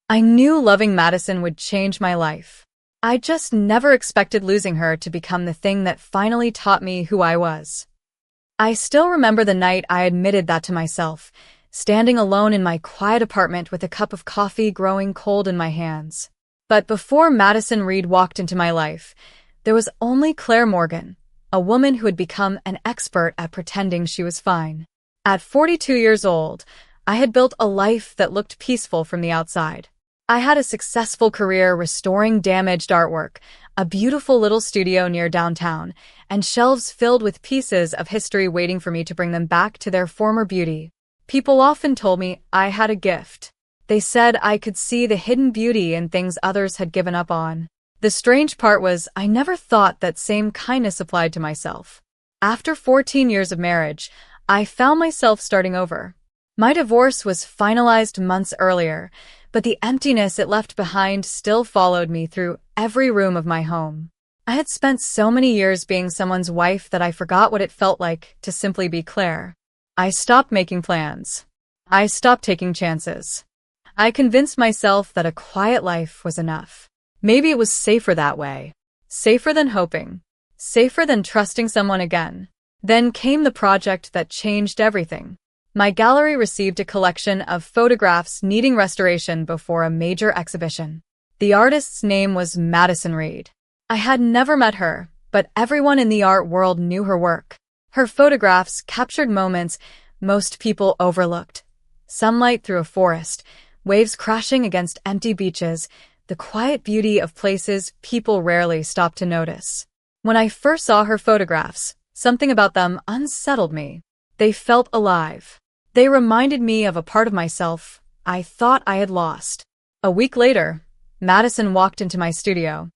I knew loving Madison would change my life. I just never expected losing her to become the thing that finally taught me who I was. I still remember the night I admitted that to myself, standing alone in my quiet apartment with a cup of coffee growing cold in my hands. But before Madison Reed walked into my life, there was only Claire Morgan, a woman who had become an expert at pretending she was fine. At 42 years old, I had built a life that looked peaceful from the outside. I had a successful career restoring damaged artwork, a beautiful little studio near downtown, and shelves filled with pieces of history waiting for me to bring them back to their former beauty. People often told me I had a gift. They said I could see the hidden beauty in things others had given up on. The strange part was I never thought that same kindness applied to myself. After 14 years of marriage, I found myself starting over. My divorce was finalized months earlier, but the emptiness it left behind still followed me through every room of my home. I had spent so many years being someone's wife that I forgot what it felt like to simply be Claire. I stopped making plans. I stopped taking chances. I convinced myself that a quiet life was enough. Maybe it was safer that way. Safer than hoping. Safer than trusting someone again. Then came the project that changed everything. My gallery received a collection of photographs needing restoration before a major exhibition. The artist's name was Madison Reed. I had never met her, but everyone in the art world knew her work. Her photographs captured moments most people overlooked. Sunlight through a forest, waves crashing against empty beaches, the quiet beauty of places people rarely stop to notice. When I first saw her photographs, something about them unsettled me. They felt alive. They reminded me of a part of myself I thought I had lost. A week later, Madison walked into my studio.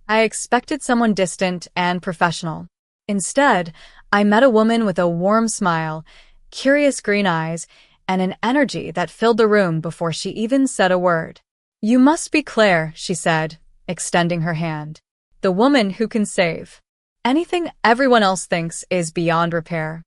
I expected someone distant and professional. Instead, I met a woman with a warm smile, curious green eyes, and an energy that filled the room before she even said a word. "You must be Claire," she said, extending her hand. "The woman who can save anything everyone else thinks is beyond repair."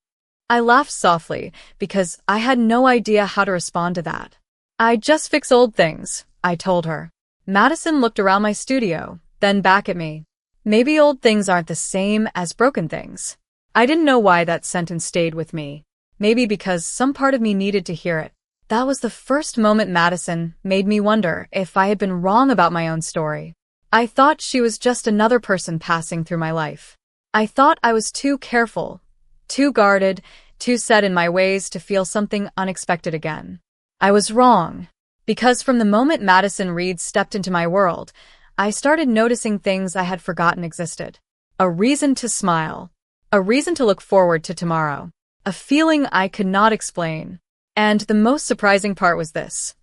I laughed softly because I had no idea how to respond to that. "I just fix old things," I told her. Madison looked around my studio, then back at me. Maybe old things aren't the same as broken things. I didn't know why that sentence stayed with me. Maybe because some part of me needed to hear it. That was the first moment Madison made me wonder if I had been wrong about my own story. I thought she was just another person passing through my life. I thought I was too careful, too guarded, too set in my ways to feel something unexpected again. I was wrong, because from the moment Madison Reed stepped into my world, I started noticing things I had forgotten existed. A reason to smile. A reason to look forward to tomorrow. A feeling I could not explain. And the most surprising part was this.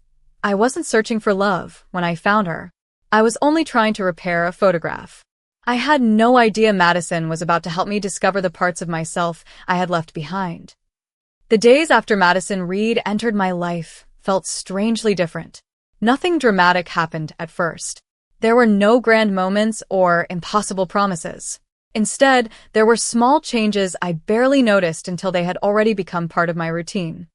I wasn't searching for love when I found her. I was only trying to repair a photograph. I had no idea Madison was about to help me discover the parts of myself I had left behind. The days after Madison Reed entered my life felt strangely different. Nothing dramatic happened at first. There were no grand moments or impossible promises. Instead, there were small changes I barely noticed until they had already become part of my routine.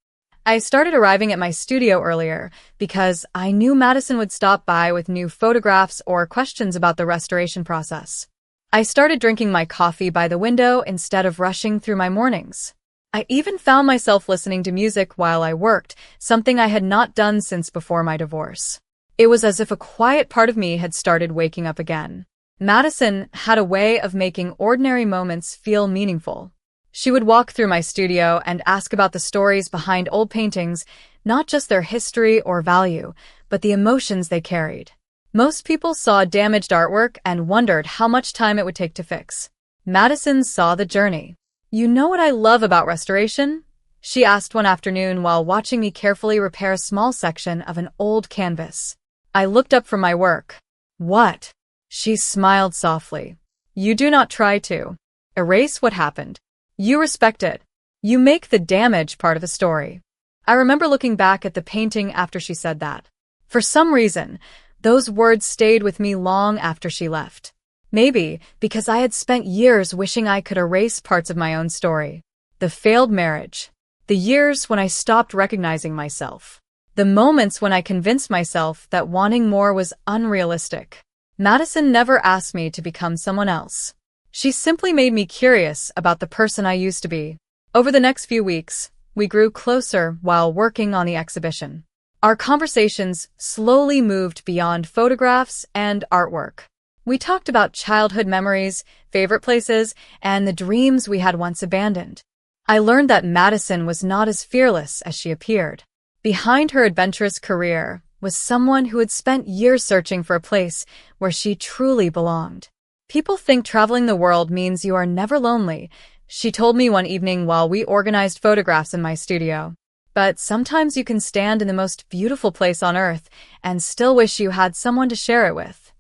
I started arriving at my studio earlier because I knew Madison would stop by with new photographs or questions about the restoration process. I started drinking my coffee by the window instead of rushing through my mornings. I even found myself listening to music while I worked, something I had not done since before my divorce. It was as if a quiet part of me had started waking up again. Madison had a way of making ordinary moments feel meaningful. She would walk through my studio and ask about the stories behind old paintings, not just their history or value, but the emotions they carried. Most people saw damaged artwork and wondered how much time it would take to fix. Madison saw the journey. "You know what I love about restoration?" she asked one afternoon while watching me carefully repair a small section of an old canvas. I looked up from my work. "What?" She smiled softly. "You do not try to erase what happened. You respect it. You make the damage part of the story." I remember looking back at the painting after she said that. For some reason, those words stayed with me long after she left. Maybe because I had spent years wishing I could erase parts of my own story. The failed marriage. The years when I stopped recognizing myself. The moments when I convinced myself that wanting more was unrealistic. Madison never asked me to become someone else. She simply made me curious about the person I used to be. Over the next few weeks, we grew closer while working on the exhibition. Our conversations slowly moved beyond photographs and artwork. We talked about childhood memories, favorite places, and the dreams we had once abandoned. I learned that Madison was not as fearless as she appeared. Behind her adventurous career was someone who had spent years searching for a place where she truly belonged. People think traveling the world means you are never lonely, she told me one evening while we organized photographs in my studio. But sometimes you can stand in the most beautiful place on earth and still wish you had someone to share it with.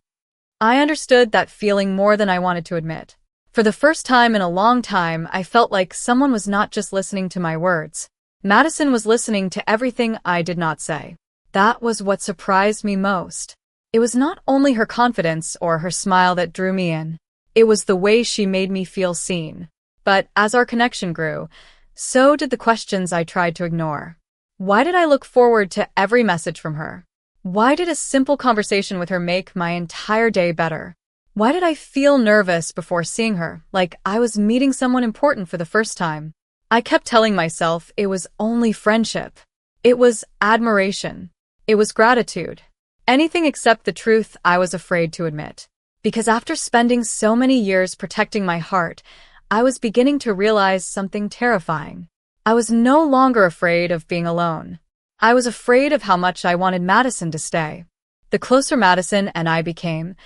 I understood that feeling more than I wanted to admit. For the first time in a long time, I felt like someone was not just listening to my words. Madison was listening to everything I did not say. That was what surprised me most. It was not only her confidence or her smile that drew me in. It was the way she made me feel seen. But as our connection grew, so did the questions I tried to ignore. Why did I look forward to every message from her? Why did a simple conversation with her make my entire day better? Why did I feel nervous before seeing her, like I was meeting someone important for the first time? I kept telling myself it was only friendship. It was admiration. It was gratitude. Anything except the truth I was afraid to admit. Because after spending so many years protecting my heart, I was beginning to realize something terrifying. I was no longer afraid of being alone. I was afraid of how much I wanted Madison to stay. The closer Madison and I became,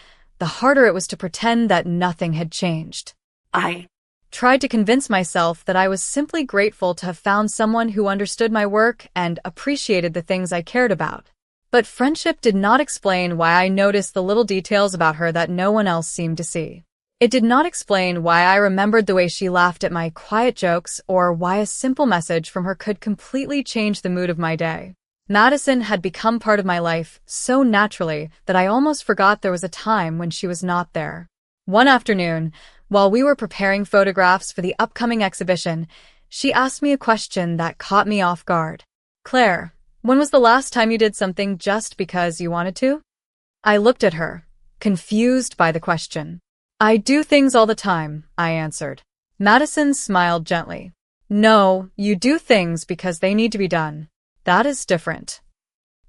the harder it was to pretend that nothing had changed. I tried to convince myself that I was simply grateful to have found someone who understood my work and appreciated the things I cared about. But friendship did not explain why I noticed the little details about her that no one else seemed to see. It did not explain why I remembered the way she laughed at my quiet jokes or why a simple message from her could completely change the mood of my day. Madison had become part of my life so naturally that I almost forgot there was a time when she was not there. One afternoon, while we were preparing photographs for the upcoming exhibition, she asked me a question that caught me off guard. "Claire, when was the last time you did something just because you wanted to?" I looked at her, confused by the question. "I do things all the time," I answered. Madison smiled gently. "No, you do things because they need to be done. That is different."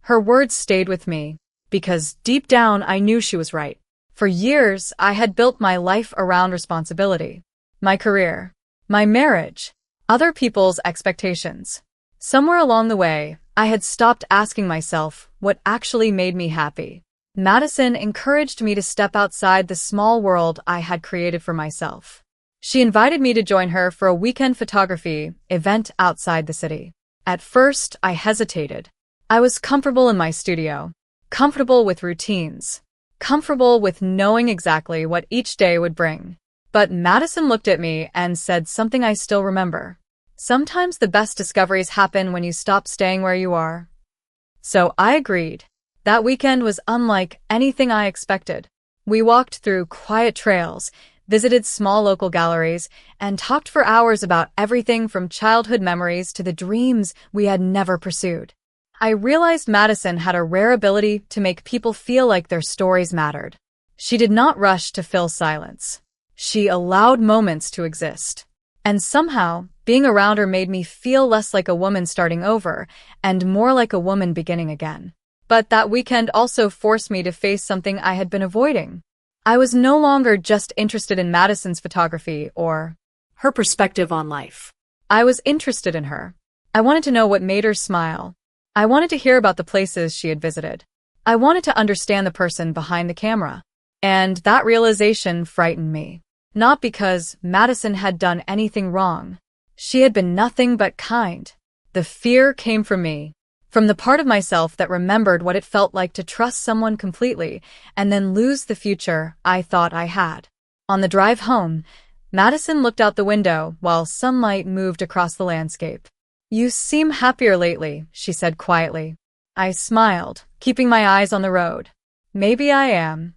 Her words stayed with me, because deep down I knew she was right. For years, I had built my life around responsibility. My career, my marriage, other people's expectations. Somewhere along the way, I had stopped asking myself what actually made me happy. Madison encouraged me to step outside the small world I had created for myself. She invited me to join her for a weekend photography event outside the city. At first, I hesitated. I was comfortable in my studio, comfortable with routines, comfortable with knowing exactly what each day would bring. But Madison looked at me and said something I still remember. "Sometimes the best discoveries happen when you stop staying where you are." So I agreed. That weekend was unlike anything I expected. We walked through quiet trails, visited small local galleries, and talked for hours about everything from childhood memories to the dreams we had never pursued. I realized Madison had a rare ability to make people feel like their stories mattered. She did not rush to fill silence. She allowed moments to exist. And somehow, being around her made me feel less like a woman starting over and more like a woman beginning again. But that weekend also forced me to face something I had been avoiding. I was no longer just interested in Madison's photography or her perspective on life. I was interested in her. I wanted to know what made her smile. I wanted to hear about the places she had visited. I wanted to understand the person behind the camera. And that realization frightened me. Not because Madison had done anything wrong. She had been nothing but kind. The fear came from me. From the part of myself that remembered what it felt like to trust someone completely and then lose the future I thought I had. On the drive home, Madison looked out the window while sunlight moved across the landscape. "You seem happier lately," she said quietly. I smiled, keeping my eyes on the road. "Maybe I am."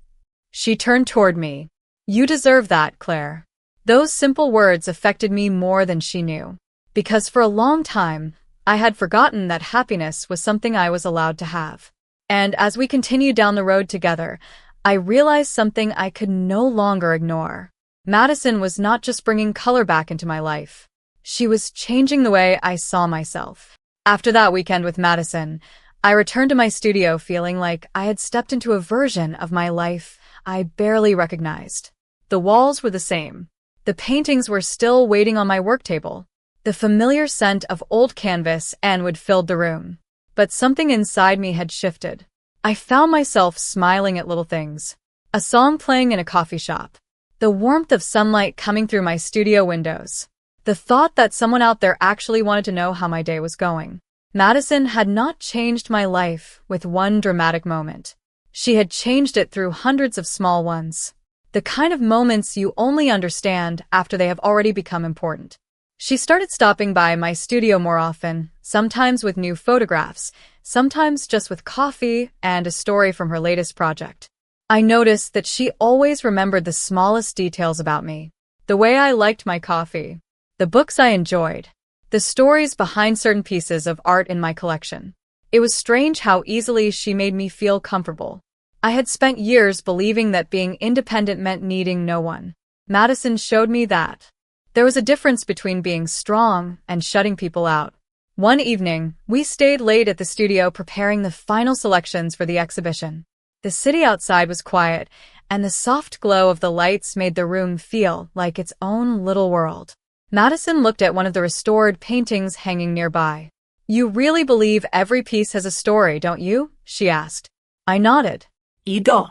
She turned toward me. "You deserve that, Claire." Those simple words affected me more than she knew. Because for a long time, I had forgotten that happiness was something I was allowed to have. And as we continued down the road together, I realized something I could no longer ignore. Madison was not just bringing color back into my life. She was changing the way I saw myself. After that weekend with Madison, I returned to my studio feeling like I had stepped into a version of my life I barely recognized. The walls were the same. The paintings were still waiting on my work table. The familiar scent of old canvas and wood filled the room. But something inside me had shifted. I found myself smiling at little things. A song playing in a coffee shop. The warmth of sunlight coming through my studio windows. The thought that someone out there actually wanted to know how my day was going. Madison had not changed my life with one dramatic moment. She had changed it through hundreds of small ones. The kind of moments you only understand after they have already become important. She started stopping by my studio more often, sometimes with new photographs, sometimes just with coffee and a story from her latest project. I noticed that she always remembered the smallest details about me. The way I liked my coffee. The books I enjoyed. The stories behind certain pieces of art in my collection. It was strange how easily she made me feel comfortable. I had spent years believing that being independent meant needing no one. Madison showed me that. There was a difference between being strong and shutting people out. One evening, we stayed late at the studio preparing the final selections for the exhibition. The city outside was quiet, and the soft glow of the lights made the room feel like its own little world. Madison looked at one of the restored paintings hanging nearby. "You really believe every piece has a story, don't you?" she asked. I nodded. "이도."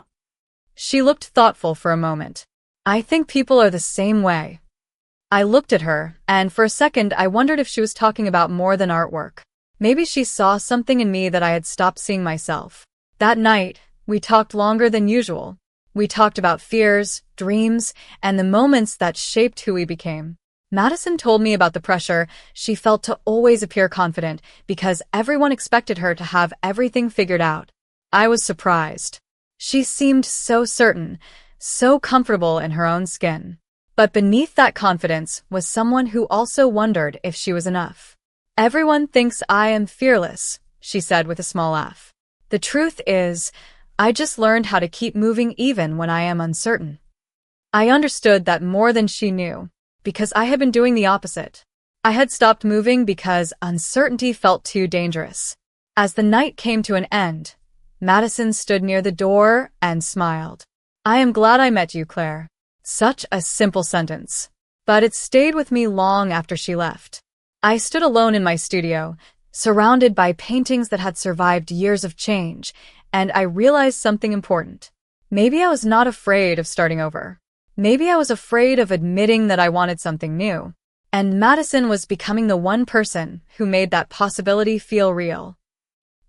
She looked thoughtful for a moment. "I think people are the same way." I looked at her, and for a second I wondered if she was talking about more than artwork. Maybe she saw something in me that I had stopped seeing myself. That night, we talked longer than usual. We talked about fears, dreams, and the moments that shaped who we became. Madison told me about the pressure she felt to always appear confident because everyone expected her to have everything figured out. I was surprised. She seemed so certain, so comfortable in her own skin. But beneath that confidence was someone who also wondered if she was enough. "Everyone thinks I am fearless," she said with a small laugh. "The truth is, I just learned how to keep moving even when I am uncertain." I understood that more than she knew, because I had been doing the opposite. I had stopped moving because uncertainty felt too dangerous. As the night came to an end, Madison stood near the door and smiled. "I am glad I met you, Claire." Such a simple sentence. But it stayed with me long after she left. I stood alone in my studio, surrounded by paintings that had survived years of change, and I realized something important. Maybe I was not afraid of starting over. Maybe I was afraid of admitting that I wanted something new. And Madison was becoming the one person who made that possibility feel real.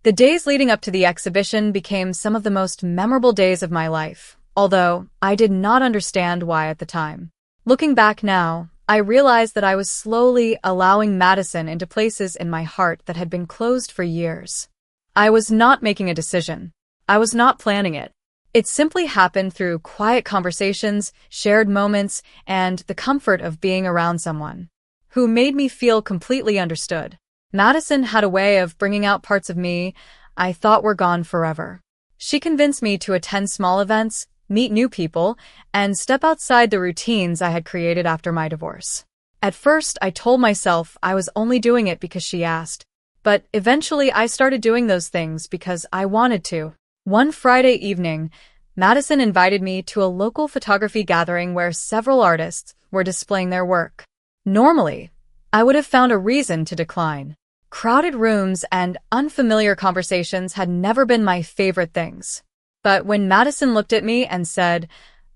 The days leading up to the exhibition became some of the most memorable days of my life, although I did not understand why at the time. Looking back now, I realized that I was slowly allowing Madison into places in my heart that had been closed for years. I was not making a decision. I was not planning it. It simply happened through quiet conversations, shared moments, and the comfort of being around someone who made me feel completely understood. Madison had a way of bringing out parts of me I thought were gone forever. She convinced me to attend small events, meet new people, and step outside the routines I had created after my divorce. At first, I told myself I was only doing it because she asked, but eventually I started doing those things because I wanted to. One Friday evening, Madison invited me to a local photography gathering where several artists were displaying their work. Normally, I would have found a reason to decline. Crowded rooms and unfamiliar conversations had never been my favorite things. But when Madison looked at me and said,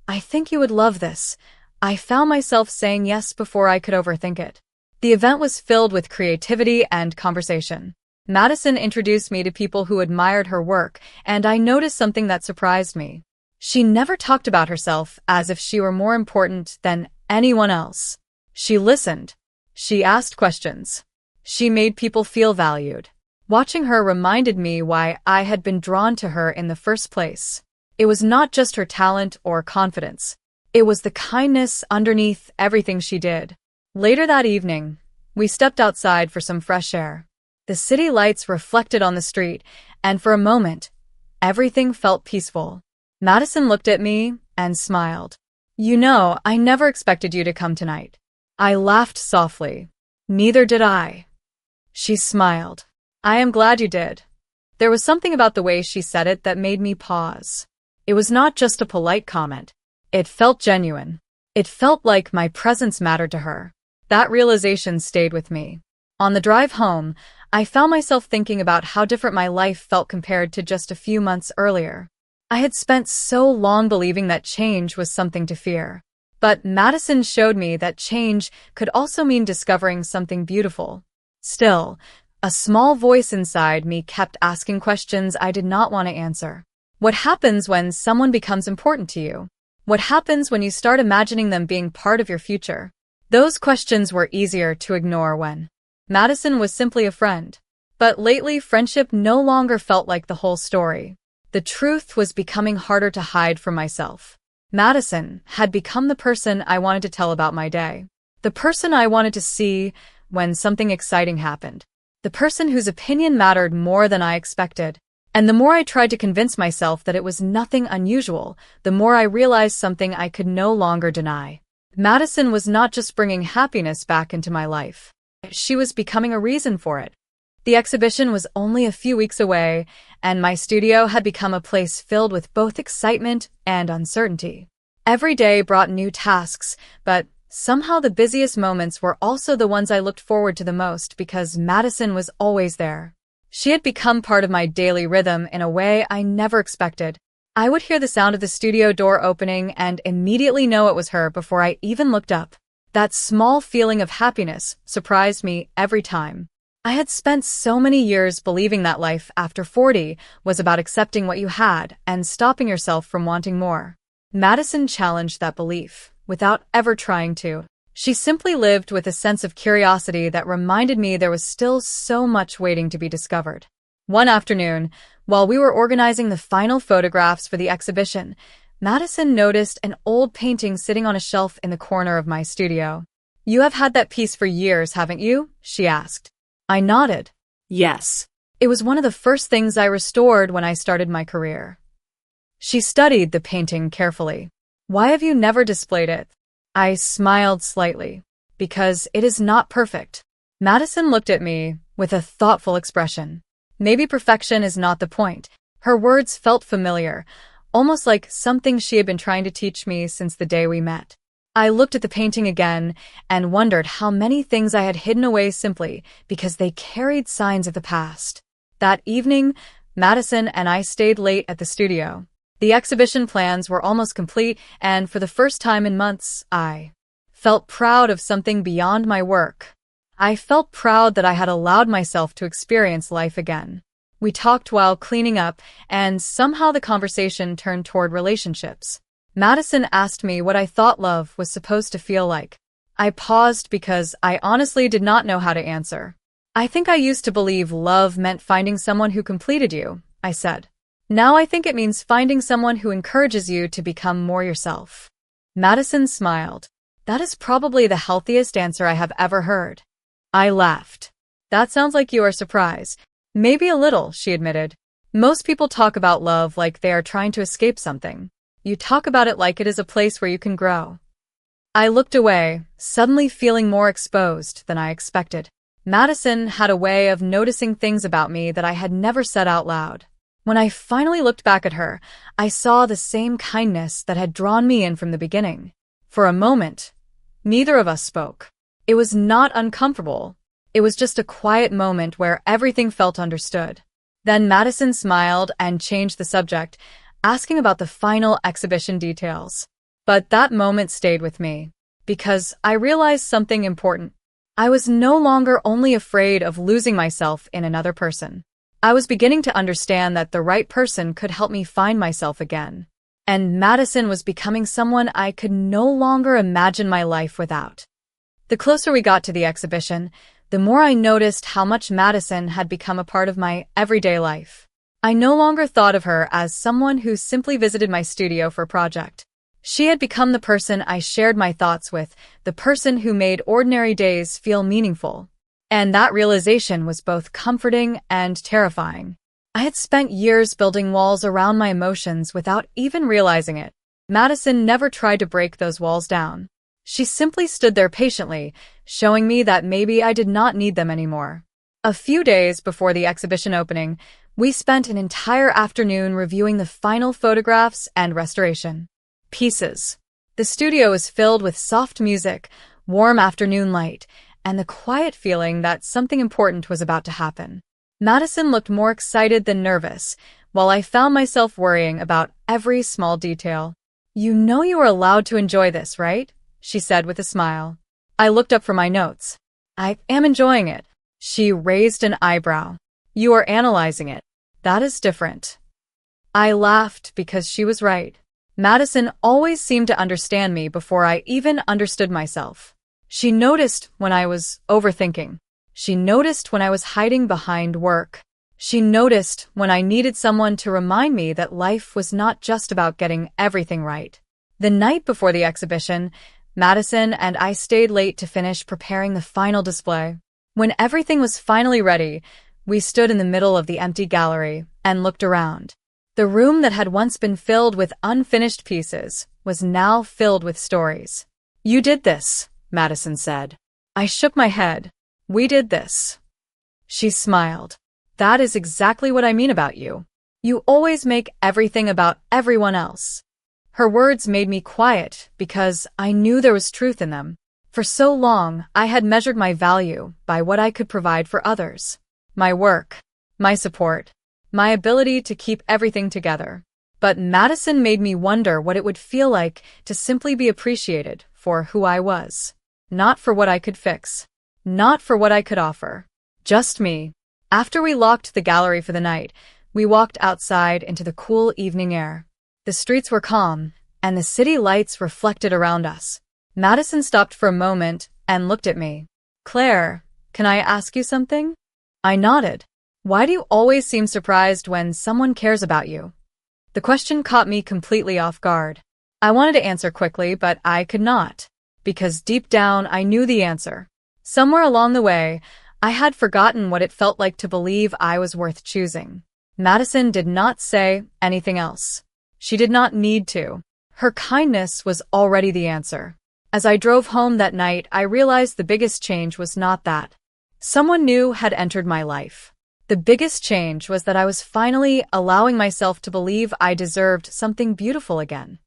"I think you would love this," I found myself saying yes before I could overthink it. The event was filled with creativity and conversation. Madison introduced me to people who admired her work, and I noticed something that surprised me. She never talked about herself as if she were more important than anyone else. She listened. She asked questions. She made people feel valued. Watching her reminded me why I had been drawn to her in the first place. It was not just her talent or confidence. It was the kindness underneath everything she did. Later that evening, we stepped outside for some fresh air. The city lights reflected on the street, and for a moment, everything felt peaceful. Madison looked at me and smiled. "You know, I never expected you to come tonight." I laughed softly. "Neither did I." She smiled. "I am glad you did." There was something about the way she said it that made me pause. It was not just a polite comment. It felt genuine. It felt like my presence mattered to her. That realization stayed with me. On the drive home, I found myself thinking about how different my life felt compared to just a few months earlier. I had spent so long believing that change was something to fear. But Madison showed me that change could also mean discovering something beautiful. Still, a small voice inside me kept asking questions I did not want to answer. What happens when someone becomes important to you? What happens when you start imagining them being part of your future? Those questions were easier to ignore when Madison was simply a friend. But lately, friendship no longer felt like the whole story. The truth was becoming harder to hide from myself. Madison had become the person I wanted to tell about my day. The person I wanted to see when something exciting happened. The person whose opinion mattered more than I expected. And the more I tried to convince myself that it was nothing unusual, the more I realized something I could no longer deny. Madison was not just bringing happiness back into my life. She was becoming a reason for it. The exhibition was only a few weeks away, and my studio had become a place filled with both excitement and uncertainty. Every day brought new tasks, but somehow the busiest moments were also the ones I looked forward to the most because Madison was always there. She had become part of my daily rhythm in a way I never expected. I would hear the sound of the studio door opening and immediately know it was her before I even looked up. That small feeling of happiness surprised me every time. I had spent so many years believing that life after 40 was about accepting what you had and stopping yourself from wanting more. Madison challenged that belief without ever trying to. She simply lived with a sense of curiosity that reminded me there was still so much waiting to be discovered. One afternoon, while we were organizing the final photographs for the exhibition, Madison noticed an old painting sitting on a shelf in the corner of my studio. "You have had that piece for years, haven't you?" she asked. I nodded. "Yes. It was one of the first things I restored when I started my career." She studied the painting carefully. "Why have you never displayed it?" I smiled slightly. "Because it is not perfect." Madison looked at me with a thoughtful expression. Maybe perfection is not the point. Her words felt familiar, almost like something she had been trying to teach me since the day we met. I looked at the painting again and wondered how many things I had hidden away simply because they carried signs of the past. That evening, Madison and I stayed late at the studio. The exhibition plans were almost complete, and for the first time in months, I felt proud of something beyond my work. I felt proud that I had allowed myself to experience life again. We talked while cleaning up, and somehow the conversation turned toward relationships. Madison asked me what I thought love was supposed to feel like. I paused because I honestly did not know how to answer. "I think I used to believe love meant finding someone who completed you," I said. "Now I think it means finding someone who encourages you to become more yourself." Madison smiled. "That is probably the healthiest answer I have ever heard." I laughed. "That sounds like you are surprised." "Maybe a little," she admitted. "Most people talk about love like they are trying to escape something. You talk about it like it is a place where you can grow." I looked away, suddenly feeling more exposed than I expected. Madison had a way of noticing things about me that I had never said out loud. When I finally looked back at her, I saw the same kindness that had drawn me in from the beginning. For a moment, neither of us spoke. It was not uncomfortable. It was just a quiet moment where everything felt understood. Then Madison smiled and changed the subject, asking about the final exhibition details. But that moment stayed with me, because I realized something important. I was no longer only afraid of losing myself in another person. I was beginning to understand that the right person could help me find myself again. And Madison was becoming someone I could no longer imagine my life without. The closer we got to the exhibition, the more I noticed how much Madison had become a part of my everyday life. I no longer thought of her as someone who simply visited my studio for a project. She had become the person I shared my thoughts with, the person who made ordinary days feel meaningful. And that realization was both comforting and terrifying. I had spent years building walls around my emotions without even realizing it. Madison never tried to break those walls down. She simply stood there patiently, showing me that maybe I did not need them anymore. A few days before the exhibition opening, we spent an entire afternoon reviewing the final photographs and restoration pieces. The studio was filled with soft music, warm afternoon light, and the quiet feeling that something important was about to happen. Madison looked more excited than nervous, while I found myself worrying about every small detail. "You know you are allowed to enjoy this, right?" she said with a smile. I looked up from my notes. "I am enjoying it." She raised an eyebrow. "You are analyzing it. That is different." I laughed because she was right. Madison always seemed to understand me before I even understood myself. She noticed when I was overthinking. She noticed when I was hiding behind work. She noticed when I needed someone to remind me that life was not just about getting everything right. The night before the exhibition, Madison and I stayed late to finish preparing the final display. When everything was finally ready, we stood in the middle of the empty gallery and looked around. The room that had once been filled with unfinished pieces was now filled with stories. "You did this," Madison said. I shook my head. "We did this." She smiled. "That is exactly what I mean about you. You always make everything about everyone else." Her words made me quiet because I knew there was truth in them. For so long, I had measured my value by what I could provide for others. My work, my support, my ability to keep everything together. But Madison made me wonder what it would feel like to simply be appreciated for who I was. Not for what I could fix. Not for what I could offer. Just me. After we locked the gallery for the night, we walked outside into the cool evening air. The streets were calm, and the city lights reflected around us. Madison stopped for a moment and looked at me. "Claire, can I ask you something?" I nodded. "Why do you always seem surprised when someone cares about you?" The question caught me completely off guard. I wanted to answer quickly, but I could not. Because deep down, I knew the answer. Somewhere along the way, I had forgotten what it felt like to believe I was worth choosing. Madison did not say anything else. She did not need to. Her kindness was already the answer. As I drove home that night, I realized the biggest change was not that someone new had entered my life. The biggest change was that I was finally allowing myself to believe I deserved something beautiful again.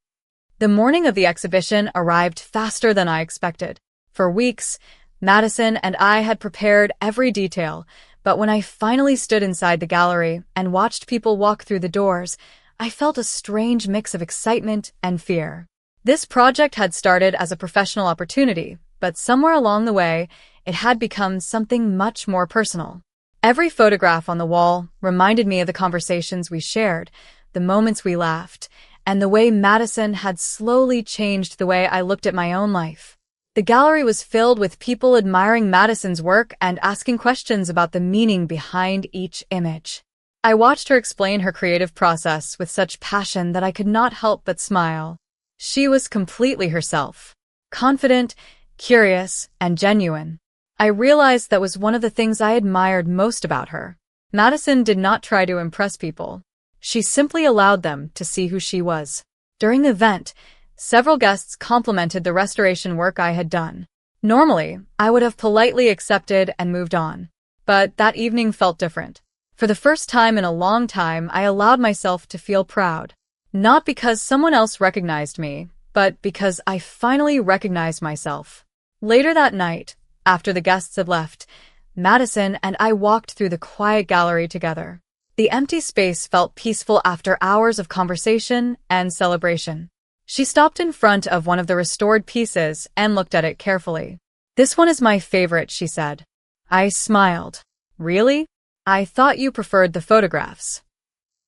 The morning of the exhibition arrived faster than I expected. For weeks, Madison and I had prepared every detail, but when I finally stood inside the gallery and watched people walk through the doors, I felt a strange mix of excitement and fear. This project had started as a professional opportunity, but somewhere along the way, it had become something much more personal. Every photograph on the wall reminded me of the conversations we shared, the moments we laughed, and the way Madison had slowly changed the way I looked at my own life. The gallery was filled with people admiring Madison's work and asking questions about the meaning behind each image. I watched her explain her creative process with such passion that I could not help but smile. She was completely herself, confident, curious, and genuine. I realized that was one of the things I admired most about her. Madison did not try to impress people. She simply allowed them to see who she was. During the event, several guests complimented the restoration work I had done. Normally, I would have politely accepted and moved on. But that evening felt different. For the first time in a long time, I allowed myself to feel proud. Not because someone else recognized me, but because I finally recognized myself. Later that night, after the guests had left, Madison and I walked through the quiet gallery together. The empty space felt peaceful after hours of conversation and celebration. She stopped in front of one of the restored pieces and looked at it carefully. "This one is my favorite," she said. I smiled. "Really? I thought you preferred the photographs."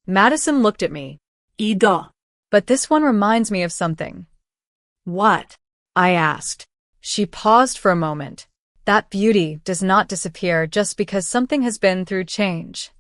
Madison looked at me. "Ida. But this one reminds me of something." "What?" I asked. She paused for a moment. "That beauty does not disappear just because something has been through change."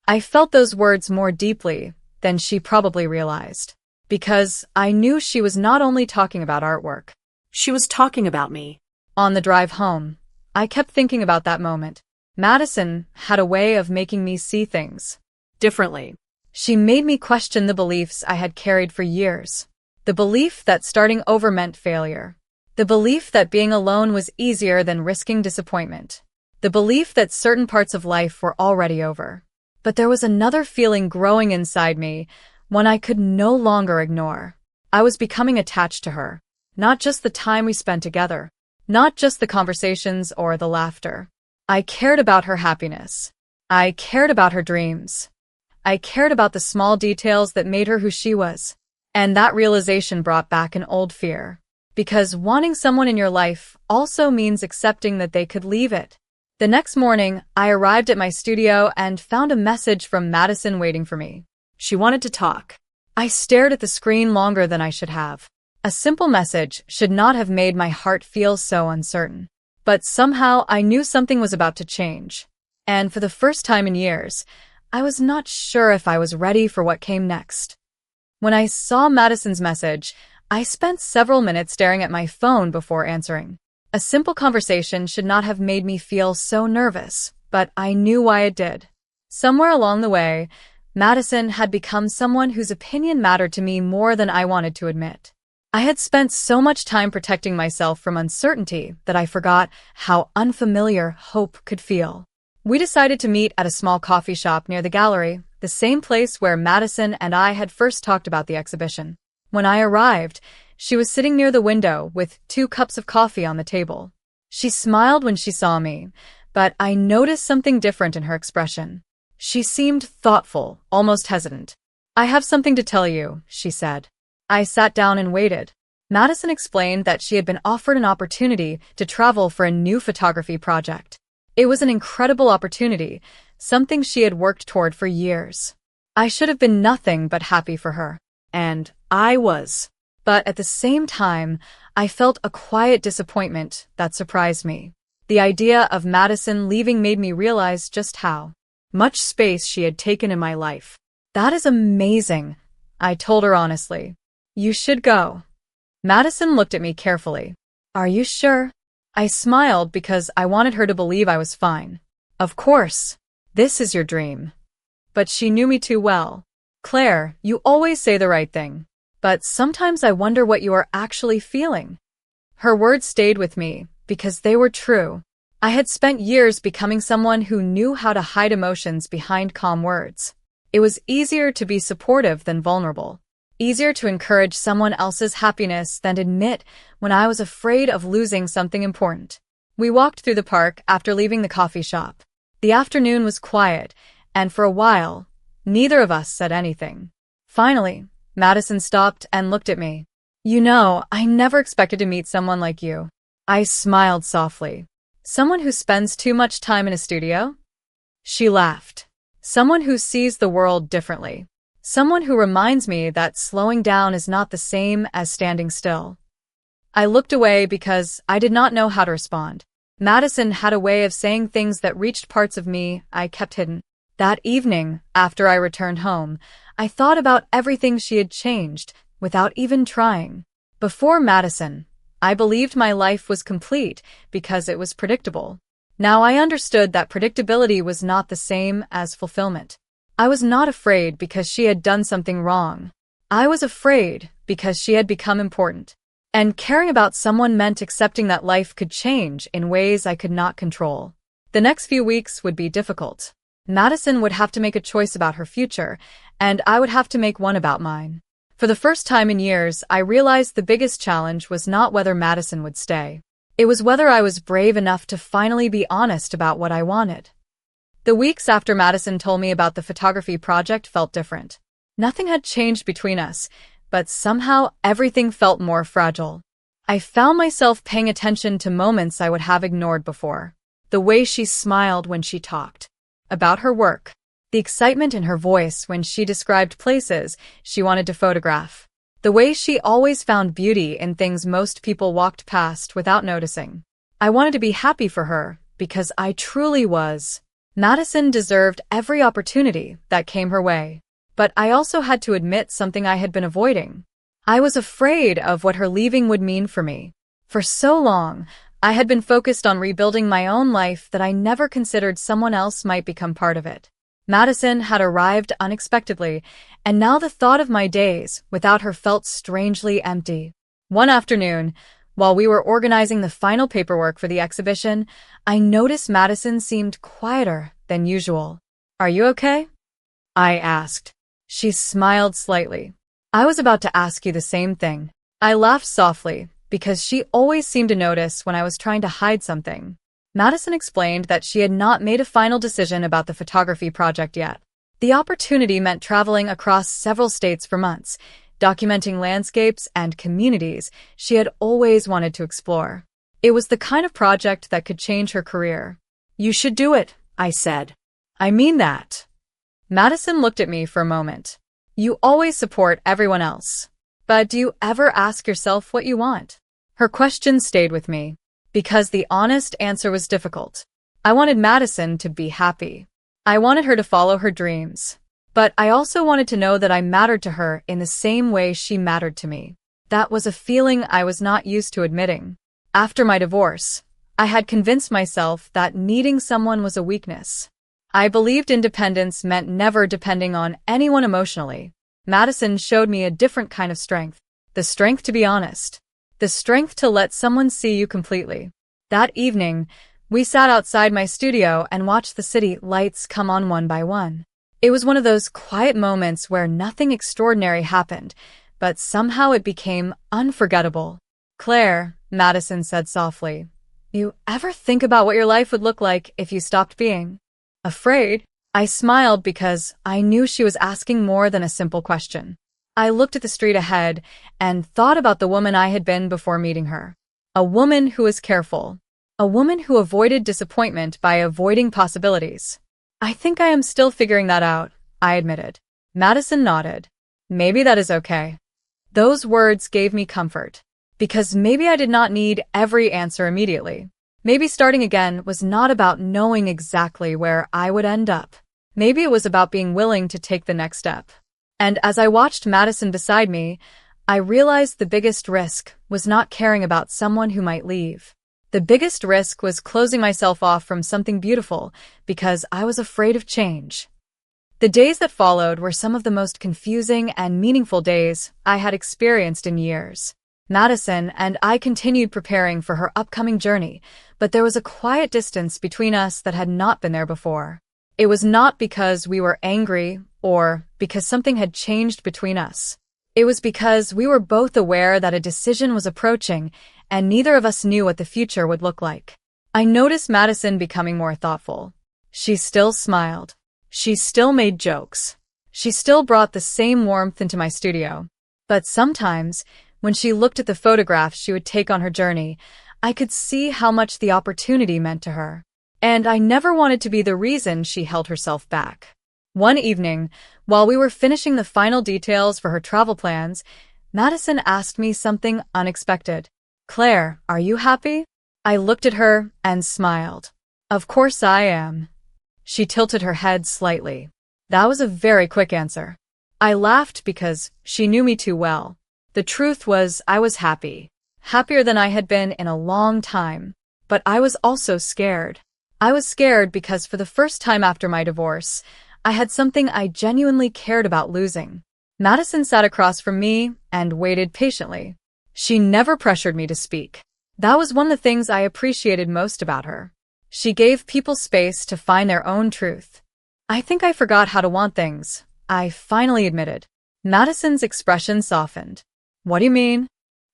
I felt those words more deeply than she probably realized, because I knew she was not only talking about artwork. She was talking about me. On the drive home, I kept thinking about that moment. Madison had a way of making me see things differently. She made me question the beliefs I had carried for years. The belief that starting over meant failure. The belief that being alone was easier than risking disappointment. The belief that certain parts of life were already over. But there was another feeling growing inside me, one I could no longer ignore. I was becoming attached to her. Not just the time we spent together. Not just the conversations or the laughter. I cared about her happiness. I cared about her dreams. I cared about the small details that made her who she was. And that realization brought back an old fear. Because wanting someone in your life also means accepting that they could leave it. The next morning, I arrived at my studio and found a message from Madison waiting for me. She wanted to talk. I stared at the screen longer than I should have. A simple message should not have made my heart feel so uncertain. But somehow I knew something was about to change. And for the first time in years, I was not sure if I was ready for what came next. When I saw Madison's message, I spent several minutes staring at my phone before answering. A simple conversation should not have made me feel so nervous, but I knew why it did. Somewhere along the way, Madison had become someone whose opinion mattered to me more than I wanted to admit. I had spent so much time protecting myself from uncertainty that I forgot how unfamiliar hope could feel. We decided to meet at a small coffee shop near the gallery, the same place where Madison and I had first talked about the exhibition. When I arrived, she was sitting near the window with 2 cups of coffee on the table. She smiled when she saw me, but I noticed something different in her expression. She seemed thoughtful, almost hesitant. "I have something to tell you," she said. I sat down and waited. Madison explained that she had been offered an opportunity to travel for a new photography project. It was an incredible opportunity, something she had worked toward for years. I should have been nothing but happy for her. And I was. But at the same time, I felt a quiet disappointment that surprised me. The idea of Madison leaving made me realize just how much space she had taken in my life. "That is amazing," I told her honestly. "You should go." Madison looked at me carefully. "Are you sure?" I smiled because I wanted her to believe I was fine. "Of course. This is your dream." But she knew me too well. "Claire, you always say the right thing. But sometimes I wonder what you are actually feeling." Her words stayed with me because they were true. I had spent years becoming someone who knew how to hide emotions behind calm words. It was easier to be supportive than vulnerable. Easier to encourage someone else's happiness than admit when I was afraid of losing something important. We walked through the park after leaving the coffee shop. The afternoon was quiet, and for a while, neither of us said anything. Finally, Madison stopped and looked at me. "You know, I never expected to meet someone like you." I smiled softly. "Someone who spends too much time in a studio?" She laughed. "Someone who sees the world differently. Someone who reminds me that slowing down is not the same as standing still." I looked away because I did not know how to respond. Madison had a way of saying things that reached parts of me I kept hidden. That evening, after I returned home, I thought about everything she had changed without even trying. Before Madison, I believed my life was complete because it was predictable. Now I understood that predictability was not the same as fulfillment. I was not afraid because she had done something wrong. I was afraid because she had become important. And caring about someone meant accepting that life could change in ways I could not control. The next few weeks would be difficult. Madison would have to make a choice about her future, and I would have to make one about mine. For the first time in years, I realized the biggest challenge was not whether Madison would stay. It was whether I was brave enough to finally be honest about what I wanted. The weeks after Madison told me about the photography project felt different. Nothing had changed between us, but somehow everything felt more fragile. I found myself paying attention to moments I would have ignored before. The way she smiled when she talked about her work. The excitement in her voice when she described places she wanted to photograph. The way she always found beauty in things most people walked past without noticing. I wanted to be happy for her because I truly was. Madison deserved every opportunity that came her way. But I also had to admit something I had been avoiding. I was afraid of what her leaving would mean for me. For so long, I had been focused on rebuilding my own life that I never considered someone else might become part of it. Madison had arrived unexpectedly, and now the thought of my days without her felt strangely empty. One afternoon, while we were organizing the final paperwork for the exhibition, I noticed Madison seemed quieter than usual. "Are you okay?" I asked. She smiled slightly. "I was about to ask you the same thing." I laughed softly, because she always seemed to notice when I was trying to hide something. Madison explained that she had not made a final decision about the photography project yet. The opportunity meant traveling across several states for months, documenting landscapes and communities she had always wanted to explore. It was the kind of project that could change her career. "You should do it," I said. "I mean that." Madison looked at me for a moment. "You always support everyone else. But do you ever ask yourself what you want?" Her question stayed with me, because the honest answer was difficult. I wanted Madison to be happy. I wanted her to follow her dreams. But I also wanted to know that I mattered to her in the same way she mattered to me. That was a feeling I was not used to admitting. After my divorce, I had convinced myself that needing someone was a weakness. I believed independence meant never depending on anyone emotionally. Madison showed me a different kind of strength. The strength to be honest. The strength to let someone see you completely. That evening, we sat outside my studio and watched the city lights come on one by one. It was one of those quiet moments where nothing extraordinary happened, but somehow it became unforgettable. "Claire," Madison said softly, "you ever think about what your life would look like if you stopped being afraid?" I smiled because I knew she was asking more than a simple question. I looked at the street ahead and thought about the woman I had been before meeting her. A woman who was careful. A woman who avoided disappointment by avoiding possibilities. "I think I am still figuring that out," I admitted. Madison nodded. "Maybe that is okay." Those words gave me comfort, because maybe I did not need every answer immediately. Maybe starting again was not about knowing exactly where I would end up. Maybe it was about being willing to take the next step. And as I watched Madison beside me, I realized the biggest risk was not caring about someone who might leave. The biggest risk was closing myself off from something beautiful because I was afraid of change. The days that followed were some of the most confusing and meaningful days I had experienced in years. Madison and I continued preparing for her upcoming journey, but there was a quiet distance between us that had not been there before. It was not because we were angry or because something had changed between us. It was because we were both aware that a decision was approaching, and neither of us knew what the future would look like. I noticed Madison becoming more thoughtful. She still smiled. She still made jokes. She still brought the same warmth into my studio. But sometimes, when she looked at the photographs she would take on her journey, I could see how much the opportunity meant to her. And I never wanted to be the reason she held herself back. One evening, while we were finishing the final details for her travel plans, Madison asked me something unexpected. "Claire, are you happy?" I looked at her and smiled. "Of course I am." She tilted her head slightly. That was a very quick answer. I laughed because she knew me too well. The truth was I was happy. Happier than I had been in a long time. But I was also scared. I was scared because for the first time after my divorce, I had something I genuinely cared about losing. Madison sat across from me and waited patiently. She never pressured me to speak. That was one of the things I appreciated most about her. She gave people space to find their own truth. "I think I forgot how to want things," I finally admitted. Madison's expression softened. "What do you mean?"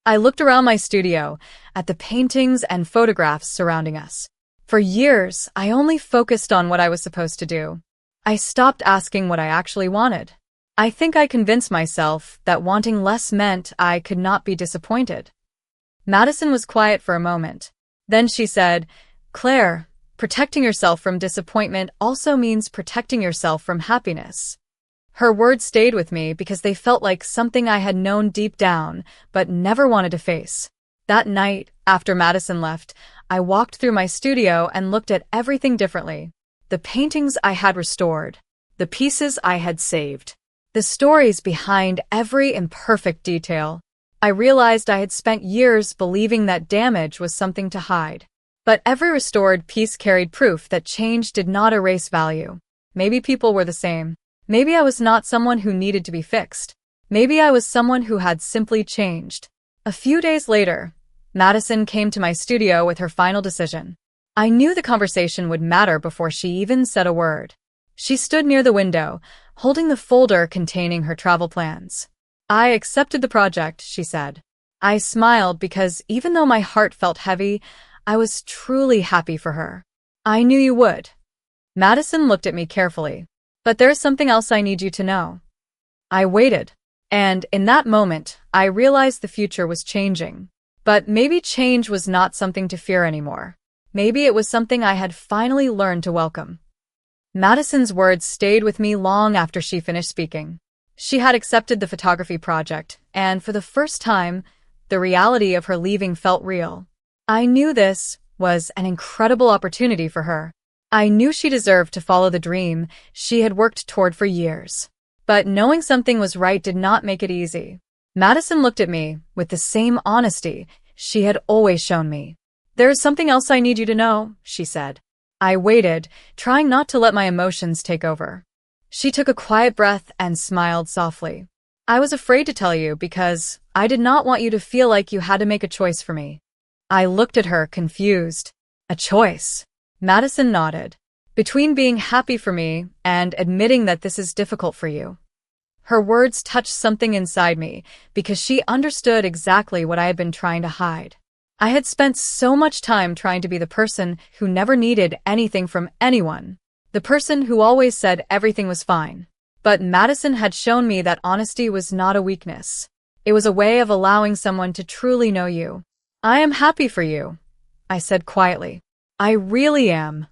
I looked around my studio, at the paintings and photographs surrounding us. For years, I only focused on what I was supposed to do. I stopped asking what I actually wanted. I think I convinced myself that wanting less meant I could not be disappointed. Madison was quiet for a moment. Then she said, "Claire, protecting yourself from disappointment also means protecting yourself from happiness." Her words stayed with me because they felt like something I had known deep down, but never wanted to face. That night, after Madison left, I walked through my studio and looked at everything differently. The paintings I had restored, the pieces I had saved, the stories behind every imperfect detail. I realized I had spent years believing that damage was something to hide. But every restored piece carried proof that change did not erase value. Maybe people were the same. Maybe I was not someone who needed to be fixed. Maybe I was someone who had simply changed. A few days later, Madison came to my studio with her final decision. I knew the conversation would matter before she even said a word. She stood near the window, holding the folder containing her travel plans. "I accepted the project," she said. I smiled because even though my heart felt heavy, I was truly happy for her. "I knew you would." Madison looked at me carefully. "But there's something else I need you to know." I waited. And in that moment, I realized the future was changing. But maybe change was not something to fear anymore. Maybe it was something I had finally learned to welcome. Madison's words stayed with me long after she finished speaking. She had accepted the photography project, and for the first time, the reality of her leaving felt real. I knew this was an incredible opportunity for her. I knew she deserved to follow the dream she had worked toward for years. But knowing something was right did not make it easy. Madison looked at me with the same honesty she had always shown me. "There is something else I need you to know," she said. I waited, trying not to let my emotions take over. She took a quiet breath and smiled softly. "I was afraid to tell you because I did not want you to feel like you had to make a choice for me." I looked at her, confused. "A choice?" Madison nodded. "Between being happy for me and admitting that this is difficult for you." Her words touched something inside me because she understood exactly what I had been trying to hide. I had spent so much time trying to be the person who never needed anything from anyone, the person who always said everything was fine. But Madison had shown me that honesty was not a weakness. It was a way of allowing someone to truly know you. "I am happy for you," I said quietly. "I really am."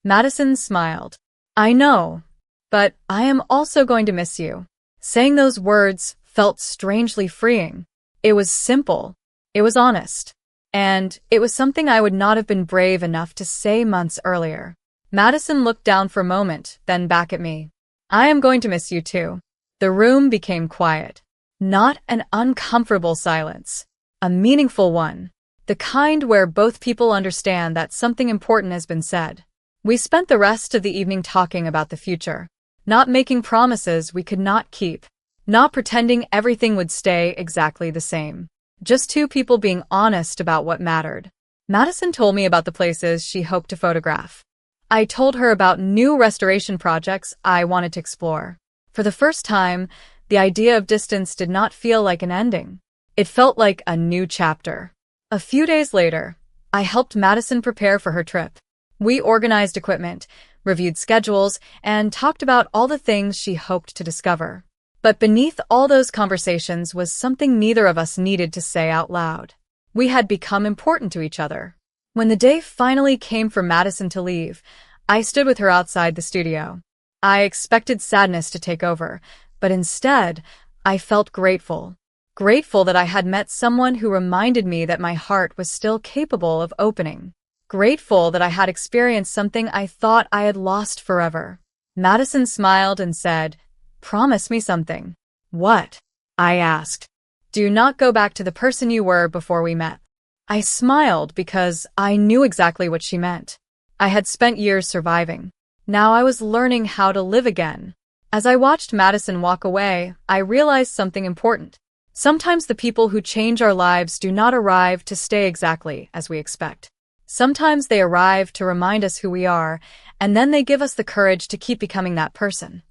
Madison smiled. "I know, but I am also going to miss you." Saying those words felt strangely freeing. It was simple. It was honest. And it was something I would not have been brave enough to say months earlier. Madison looked down for a moment, then back at me. "I am going to miss you too." The room became quiet. Not an uncomfortable silence. A meaningful one. The kind where both people understand that something important has been said. We spent the rest of the evening talking about the future. Not making promises we could not keep. Not pretending everything would stay exactly the same. Just two people being honest about what mattered. Madison told me about the places she hoped to photograph. I told her about new restoration projects I wanted to explore. For the first time, the idea of distance did not feel like an ending. It felt like a new chapter. A few days later, I helped Madison prepare for her trip. We organized equipment, reviewed schedules, and talked about all the things she hoped to discover. But beneath all those conversations was something neither of us needed to say out loud. We had become important to each other. When the day finally came for Madison to leave, I stood with her outside the studio. I expected sadness to take over, but instead, I felt grateful. Grateful that I had met someone who reminded me that my heart was still capable of opening. Grateful that I had experienced something I thought I had lost forever. Madison smiled and said, "Promise me something." "What?" I asked. "Do not go back to the person you were before we met." I smiled because I knew exactly what she meant. I had spent years surviving. Now I was learning how to live again. As I watched Madison walk away, I realized something important. Sometimes the people who change our lives do not arrive to stay exactly as we expect. Sometimes they arrive to remind us who we are, and then they give us the courage to keep becoming that person.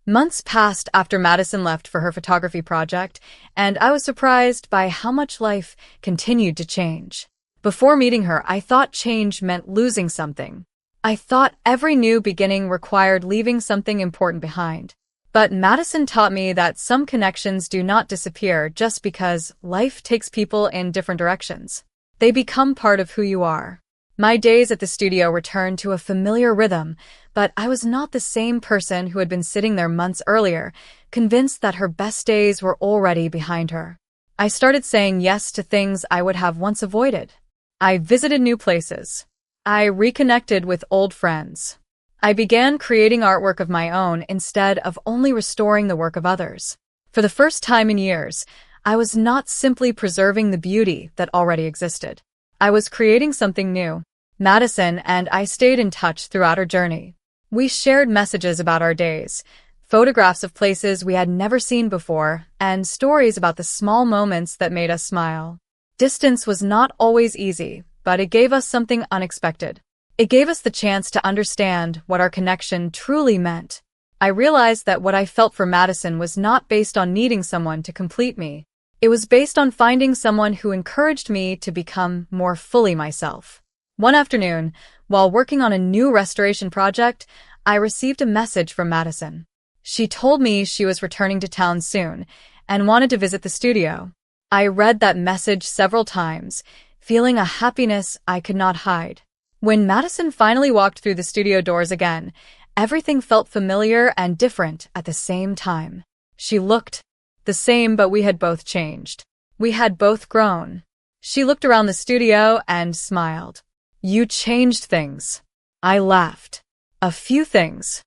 Months passed after Madison left for her photography project, and I was surprised by how much life continued to change. Before meeting her, I thought change meant losing something. I thought every new beginning required leaving something important behind. But Madison taught me that some connections do not disappear just because life takes people in different directions. They become part of who you are. My days at the studio returned to a familiar rhythm, but I was not the same person who had been sitting there months earlier, convinced that her best days were already behind her. I started saying yes to things I would have once avoided. I visited new places. I reconnected with old friends. I began creating artwork of my own instead of only restoring the work of others. For the first time in years, I was not simply preserving the beauty that already existed. I was creating something new. Madison and I stayed in touch throughout our journey. We shared messages about our days, photographs of places we had never seen before, and stories about the small moments that made us smile. Distance was not always easy, but it gave us something unexpected. It gave us the chance to understand what our connection truly meant. I realized that what I felt for Madison was not based on needing someone to complete me. It was based on finding someone who encouraged me to become more fully myself. One afternoon, while working on a new restoration project, I received a message from Madison. She told me she was returning to town soon and wanted to visit the studio. I read that message several times, feeling a happiness I could not hide. When Madison finally walked through the studio doors again, everything felt familiar and different at the same time. She looked the same, but we had both changed. We had both grown. She looked around the studio and smiled. "You changed things." I laughed. "A few things."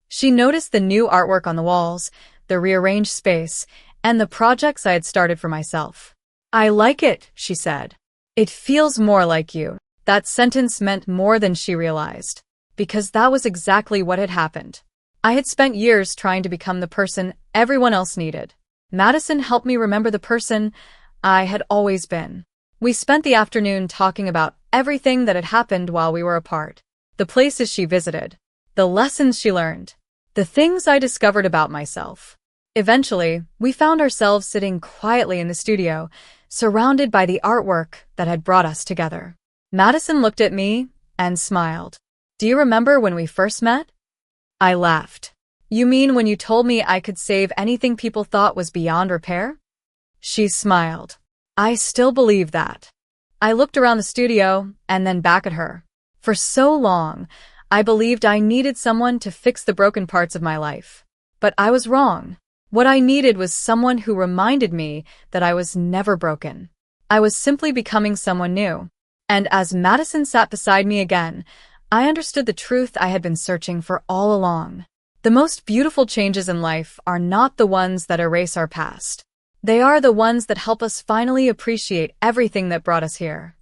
She noticed the new artwork on the walls, the rearranged space, and the projects I had started for myself. "I like it," she said. "It feels more like you." That sentence meant more than she realized, because that was exactly what had happened. I had spent years trying to become the person everyone else needed. Madison helped me remember the person I had always been. We spent the afternoon talking about everything that had happened while we were apart. The places she visited, the lessons she learned, the things I discovered about myself. Eventually, we found ourselves sitting quietly in the studio, surrounded by the artwork that had brought us together. Madison looked at me and smiled. "Do you remember when we first met?" I laughed. "You mean when you told me I could save anything people thought was beyond repair?" She smiled. "I still believe that." I looked around the studio and then back at her. For so long, I believed I needed someone to fix the broken parts of my life. But I was wrong. What I needed was someone who reminded me that I was never broken. I was simply becoming someone new. And as Madison sat beside me again, I understood the truth I had been searching for all along. The most beautiful changes in life are not the ones that erase our past. They are the ones that help us finally appreciate everything that brought us here.